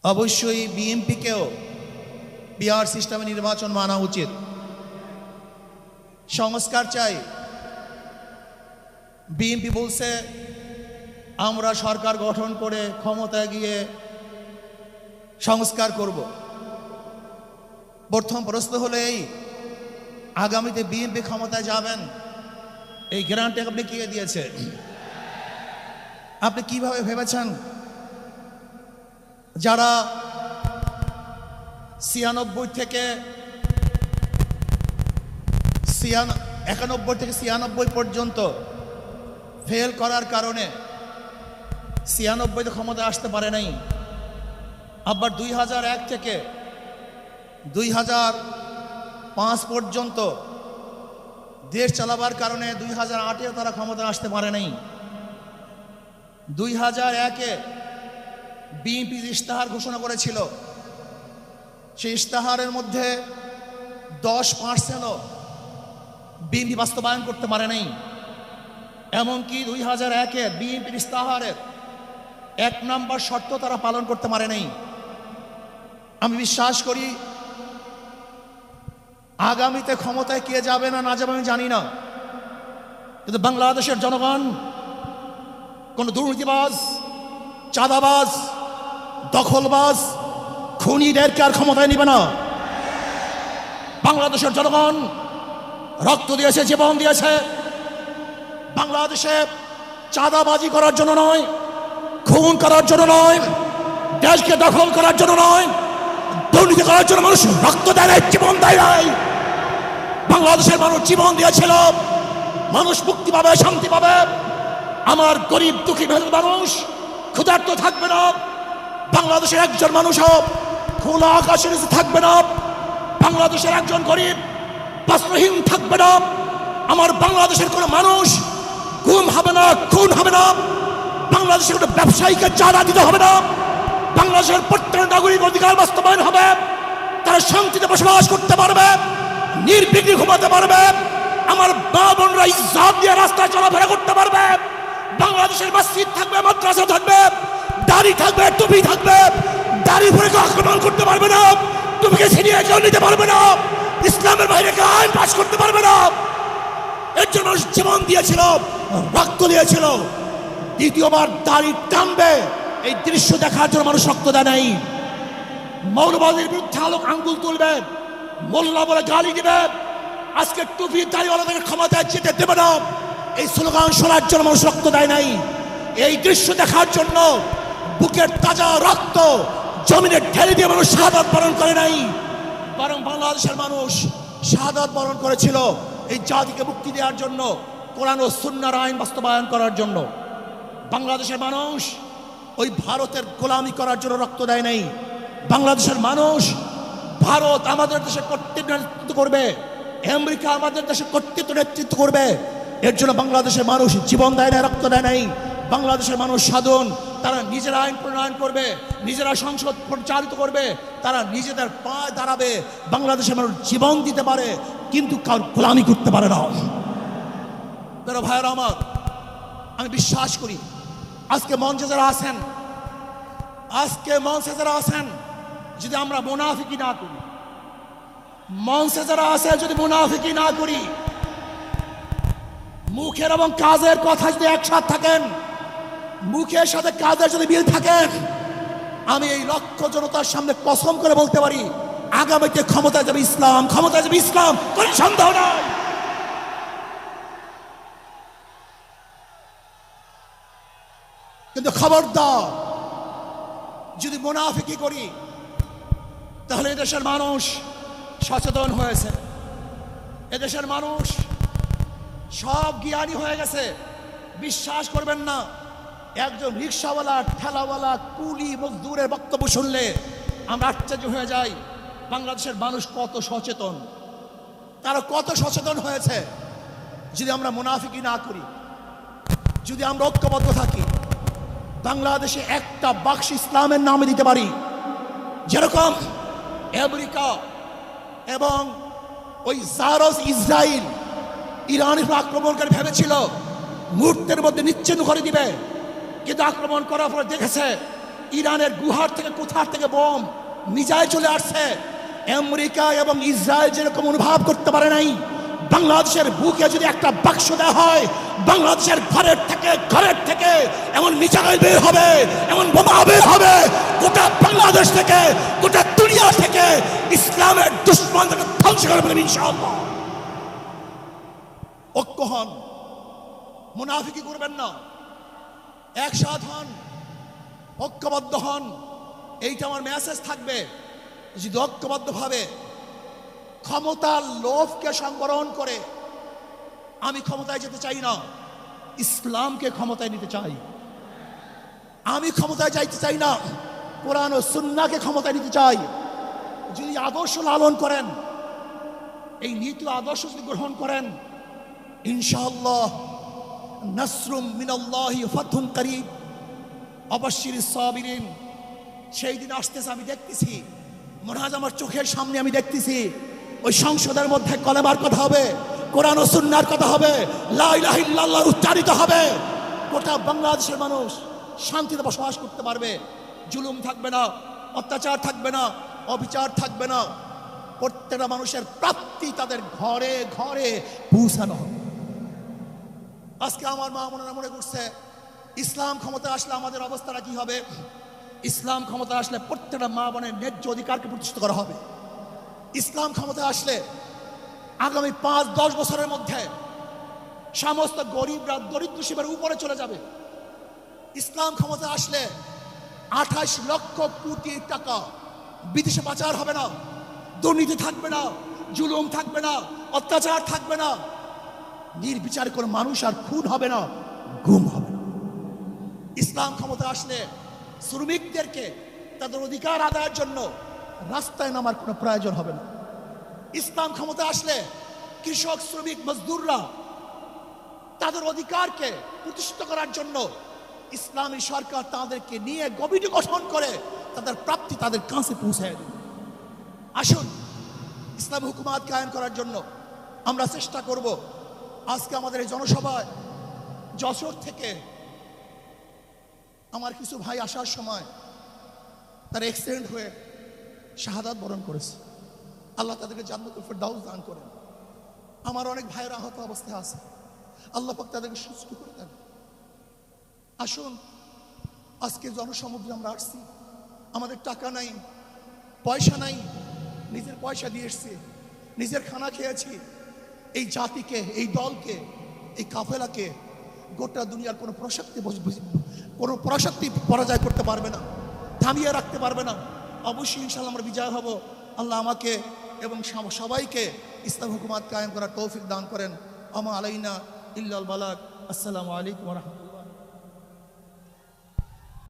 অবশ্যই বিএনপিকেও পিআর সিস্টেমে নির্বাচন মানা উচিত। সংস্কার চাই। বিএনপি বলছে আমরা সরকার গঠন করে ক্ষমতায় গিয়ে সংস্কার করব। প্রথম প্রশ্ন হলো এই, আগামীতে বিএনপি ক্ষমতায় যাবেন, এই গ্যারান্টি আপনি কে দিয়েছে? আপনি কিভাবে ভেবেছেন যারা 91 থেকে 96 পর্যন্ত ফেল করার কারণে 96তে ক্ষমতায় আসতে পারে নাই, আবার 2001 থেকে 2005 পর্যন্ত দেশ চালাবার কারণে 2008-এ তারা ক্ষমতায় আসতে পারে নাই। 2001-এ বিএনপি ইশতেহার ঘোষণা করেছিল, সেই ইশতেহারের মধ্যে 10% বিএনপি বাস্তবায়ন করতে পারে নাই। এমনকি 2001-এ বিএনপির ইশতেহারের 1 নম্বর শর্ত তারা পালন করতে পারে নাই। আমি বিশ্বাস করি আগামীতে ক্ষমতায় কে যাবে না না যাবে আমি জানি না, কিন্তু বাংলাদেশের জনগণ কোন দুর্নীতিবাজ, চাঁদাবাজ, দখলবাজ, খুনিদেরকে আর ক্ষমতায় নিবে না। বাংলাদেশের জনগণ রক্ত দিয়েছে, জীবন দিয়েছে বাংলাদেশে চাঁদাবাজি করার জন্য নয়, খুন করার জন্য নয়, দেশকে দখল করার জন্য নয়, দুর্নীতি করার জন্য মানুষ রক্ত দেয় নাই, জীবন দেয় নাই। বাংলাদেশের মানুষ জীবন দিয়েছিল, মানুষ মুক্তি পাবে, শান্তি পাবে। আমার গরিব দুঃখী মানুষ ক্ষুধার্ত থাকবে না, বাংলাদেশের একজন মানুষও খোলা আকাশের নিচে থাকবে না, বাংলাদেশের একজন গরিব বস্ত্রহীন থাকবে না। আমার বাংলাদেশের কোনো মানুষ গুম হবে না, খুন হবে না, বাংলাদেশের কোনো ব্যবসায়ীকে চাঁদা দিতে হবে না, বাংলাদেশের প্রত্যেক নাগরিক অধিকার বাস্তবায়ন হবে, তারা শান্তিতে বসবাস করতে পারবে, নির্বিঘ্নে ঘুমাতে পারবে, আমার মা বোনরা ইজ্জত দিয়ে রাস্তায় চলাফেরা করতে পারবে। বাংলাদেশের মসজিদ থাকবে, মাদ্রাসা থাকবে, দাড়ি থাকবে, টুপি থাকবে, দাড়ি পরে আক্রমণ করতে পারবে না, টুপিকে ছিনিয়ে কেউ নিতে পারবে না, ইসলামের বাইরে কেউ আইন পাস করতে পারবে না। এর জন্য মানুষ জীবন দিয়েছিল, রক্ত দিয়েছিল। দ্বিতীয়বার দাড়ি টানবে এই দৃশ্য দেখার জন্য মানুষ রক্ত দেয় নাই। মৌলবাদীর বিরুদ্ধে আলোক আঙ্গুল তুলবে, মোল্লা বলে গালি দিবে, আজকে টুপি দাড়িওয়ালাদের ক্ষমতায় যেতে দেবে না, এই স্লোগান শোনার জন্য মানুষ রক্ত দেয় নাই। এই দৃশ্য দেখার জন্য বুকের তাজা রক্ত জমিনে ঢেলে দিয়ে মানুষ শাহাদাত বরণ করে নাই, বরং বাংলাদেশের মানুষ শাহাদাত বরণ করেছিল এই জাতিকে মুক্তি দেওয়ার জন্য, কোরআন ও সুন্নাহর আইন বাস্তবায়ন করার জন্য। বাংলাদেশের মানুষ ওই ভারতের গোলামি করার জন্য রক্ত দেয় নাই। বাংলাদেশের মানুষ ভারত আমাদের দেশে কর্তৃত্ব নেতৃত্ব করবে, আমেরিকা আমাদের দেশে কর্তৃত্ব নেতৃত্ব করবে, এর জন্য বাংলাদেশের মানুষ জীবন দেয় না, রক্ত দেয় নাই। বাংলাদেশের মানুষ সাধন, তারা নিজেরা আইন প্রণয়ন করবে, নিজেরা সংসদ পরিচালিত করবে, তারা নিজেদের পায়ে দাঁড়াবে। বাংলাদেশের মানুষ জীবন দিতে পারে কিন্তু কারো গোলামি করতে পারে না। তারা ভাইয়েরা আমার, আমি বিশ্বাস করি আজকে মঞ্চে যারা আছেন, যদি আমরা মুনাফিকি না করি, মঞ্চে যারা আছে যদি মুনাফিকি না করি, মুখের এবং কাজের কথা যদি একসাথে থাকেন, মুখের সাথে কাজের যদি মিল থাকেন, আমি এই লক্ষ জনতার সামনে কসম করে বলতে পারি আগামীতে ক্ষমতায় যাবে ইসলাম, ক্ষমতায় যাবে ইসলাম, কোনো সন্দেহ নাই। কিন্তু খবরদার যদি মুনাফিকি করি তাহলে এদেশের মানুষ সচেতন হয়েছে, এদেশের মানুষ সব জ্ঞানী হয়ে গেছে। বিশ্বাস করবেন না, একজন রিক্সাওয়ালা, ঠেলাওয়ালা, কুলি মজদুরের বক্তব্য শুনলে আমরা আশ্চর্য হয়ে যাই বাংলাদেশের মানুষ কত সচেতন, তারা কত সচেতন হয়েছে। যদি আমরা মুনাফিকি না করি, যদি আমরা ঐক্যবদ্ধ থাকি, বাংলাদেশে একটা বাক্স ইসলামের নামে দিতে পারি। যেরকম আমেরিকা এবং ওই জারজ ইসরায়েল ইরানের আক্রমণকারী ভেবেছিল মুহূর্তের মধ্যে নিশ্চিহ্ন করে দিবে, কিন্তু আক্রমণ করার পরে দেখেছে ইরানের গুহার থেকে কোথার থেকে বোম মিজাইল চলে আসছে। আমেরিকা এবং ইসরায়েল যেরকম অনুভব করতে পারে নাই, বাংলাদেশের বুকে যদি একটা বাক্স দেওয়া হয়, বাংলাদেশের ঘরের থেকে এমন মিসাইল বের হবে, এমন বোমা বের হবে, গোটা বাংলাদেশ থেকে, গোটা দুনিয়া থেকে ইসলামের দুশ্মনকে ধ্বংস করে ফেলবে ইনশাআল্লাহ। ঐক্য হন, মুনাফিকি করবেন না, একসাথ হন, ঐক্যবদ্ধ হন। এইটা আমার মেসেজ থাকবে। যদি ঐক্যবদ্ধভাবে ক্ষমতার লোভকে সংবরণ করে, আমি ক্ষমতায় যেতে চাই না, ইসলামকে ক্ষমতায় নিতে চাই। আমি ক্ষমতায় যাইতে চাই না, কোরআন ও সুন্নাহকে ক্ষমতায় নিতে চাই। যদি আদর্শ লালন করেন, এই নীতি আদর্শ যদি গ্রহণ করেন, ইনশাআল্লাহ নাসরুম মিনাল্লাহি ফাতহুন করিব, অবশ্যিরিস সাবিরিন। সেই দিন আসতেছে, আমি দেখতেছি, মনে হয় আমার চোখের সামনে আমি দেখতেছি। ওই সংসদের মধ্যে কলেমার কথা হবে, কোরআন ও সুন্নাহর কথা হবে, লা ইলাহা ইল্লাল্লাহ উচ্চারিত হবে। গোটা বাংলাদেশের মানুষ শান্তিতে বসবাস করতে পারবে। জুলুম থাকবে না, অত্যাচার থাকবে না, অবিচার থাকবে না। প্রত্যেকটা মানুষের প্রাপ্তি তাদের ঘরে ঘরে পৌঁছানো হবে। আজকে আমার মা বোনেরা মনে করছে ইসলাম ক্ষমতা আসলে আমাদের অবস্থাটা কি হবে। ইসলাম ক্ষমতা আসলে প্রত্যেকটা মা বোনের ন্যায্য অধিকারকে প্রতিষ্ঠিত করা হবে। ইসলাম ক্ষমতা আসলে আগামী 5-10 বছরের মধ্যে সমস্ত গরিবরা দরিদ্র সীমার উপরে চলে যাবে। ইসলাম ক্ষমতা আসলে 28 লক্ষ কোটি টাকা বিদেশে পাচার হবে না, দুর্নীতি থাকবে না, জুলুম থাকবে না, অত্যাচার থাকবে না, নির্বিচার কোনো মানুষ আর খুন হবে না, গুম হবে না। ইসলাম ক্ষমতা আসলে শ্রমিকদেরকে তাদের অধিকার আদায়ের জন্য রাস্তায় নামার কোনো প্রয়োজন হবে না। ইসলাম ক্ষমতা আসলে কৃষক, শ্রমিক, মজদুররা তাদের অধিকারকে প্রতিষ্ঠিত করার জন্য ইসলামী সরকার তাদেরকে নিয়ে কমিটি গঠন করে তাদের প্রাপ্তি তাদের কাছে পৌঁছায় দেবে। আসুন, ইসলামী হুকুমাত কায়েম করার জন্য আমরা চেষ্টা করব। আজকে আমাদের এই জনসভায় যশোর থেকে আমার কিছু ভাই আসার সময় তারা অ্যাক্সিডেন্ট হয়ে শাহাদাত বরণ করেছে। আল্লাহ তাদেরকে জান্নাতুল ফেরদাউস দান করেন। আমার অনেক ভাইয়ের আহত অবস্থায় আছে, আল্লাহ পাক তাদেরকে সুস্থ করে দেন। আসুন, আজকে জনসমুদ্রে আমরা আসছি, আমাদের টাকা নাই, পয়সা নাই, নিজের পয়সা দিয়ে এসছি, নিজের খানা খেয়েছি। এই জাতিকে, এই দলকে, এই কাফেলাকে গোটা দুনিয়ার কোনো প্রশক্তি পরাজয় করতে পারবে না, থামিয়ে রাখতে পারবে না। অবশ্যই ইনশাআল্লাহ আমরা বিজয় হব। আল্লাহ আমাকে এবং সবাইকে ইসলাম হুকুমাত কায়েম করার তৌফিক দান করেন। আমা আলাইনা ইল্লাল বালাগ। আসসালামু আলাইকুম ওয়া রাহমাতুল্লাহ।